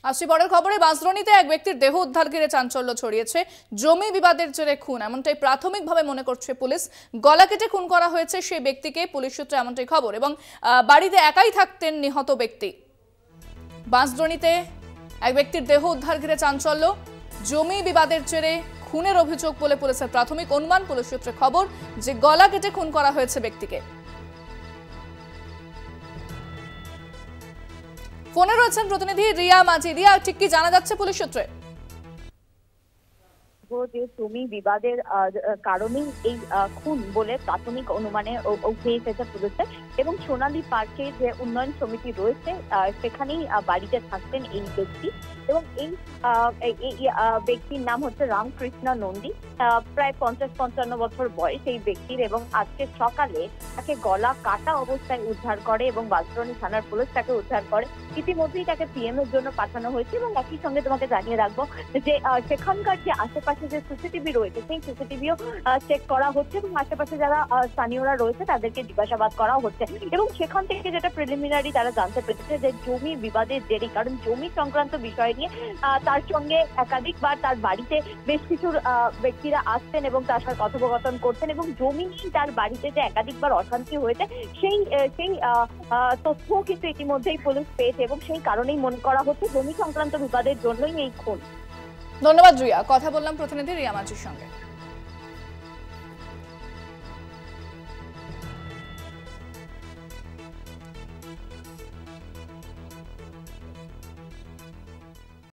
আসছি পরের খবরে। বাঁশদ্রোণীতে এক ব্যক্তির দেহ উদ্ধার ঘিরে চাঞ্চল্য ছড়িয়েছে। জমি বিবাদের জেরে খুন, এমনটাই প্রাথমিকভাবে মনে করছে পুলিশ। গলা কেটে খুন করা হয়েছে সেই ব্যক্তিকে, পুলিশ সূত্রে এমনটাই খবর। এবং বাড়িতে একাই থাকতেন নিহত ব্যক্তি। বাঁশদ্রোণীতে এক ব্যক্তির দেহ উদ্ধার ঘিরে চাঞ্চল্য। জমি বিবাদের জেরে খুনের অভিযোগ বলে পুলিশের প্রাথমিক অনুমান। পুলিশ সূত্রে খবর যে গলা কেটে খুন করা হয়েছে ব্যক্তিকে। ফোনে রয়েছেন প্রতিনিধি রিয়া মাঝি। রিয়া, ঠিক কি জানা যাচ্ছে পুলিশ সূত্রে? যে জমি বিবাদের কারণেই এই খুন বলে প্রাথমিক অনুমানে উঠে এসেছে পুলিশের। এবং সোনালী পার্কে যে উন্নয়ন সমিতি রয়েছে সেখানেই বাড়িতে থাকতেন এই ব্যক্তি। এবং এই ব্যক্তির নাম হচ্ছে রামকৃষ্ণ নন্দী। প্রায় 50-55 বছর বয়স এই ব্যক্তির। এবং আজকে সকালে তাকে গলা কাটা অবস্থায় উদ্ধার করে এবং বাঁশদ্রোণী থানার পুলিশ তাকে উদ্ধার করে। ইতিমধ্যেই তাকে পিএম এর জন্য পাঠানো হয়েছে। এবং একই সঙ্গে তোমাকে জানিয়ে রাখবো যে সেখানকার যে আশেপাশে যে সিসিটিভি রয়েছে সেই সিসিটিভিও চেক করা হচ্ছে এবং আশেপাশে যারা স্থানীয়রা রয়েছে তাদেরকে জিজ্ঞাসাবাদ করা হচ্ছে। এবং সেখান থেকে যেটা প্রিলিমিনারি তারা জানতে পেরেছে যে জমি বিবাদের জেরে, কারণ জমি সংক্রান্ত বিষয় নিয়ে তার সঙ্গে একাধিকবার তার বাড়িতে বেশ কিছু ব্যক্তিরা আসতেন এবং তার সাথে কথোপকথন করতেন। এবং জমি নিয়ে তার বাড়িতে যে একাধিকবার অশান্তি হয়েছে সেই তথ্যও কিন্তু ইতিমধ্যেই পুলিশ পেয়েছে এবং সেই কারণেই মনে করা হচ্ছে জমি সংক্রান্ত বিবাদের জন্যই এই খুন। ধন্যবাদ রিয়া। কথা বললাম প্রতিনিধি রিয়া মাঝির সঙ্গে।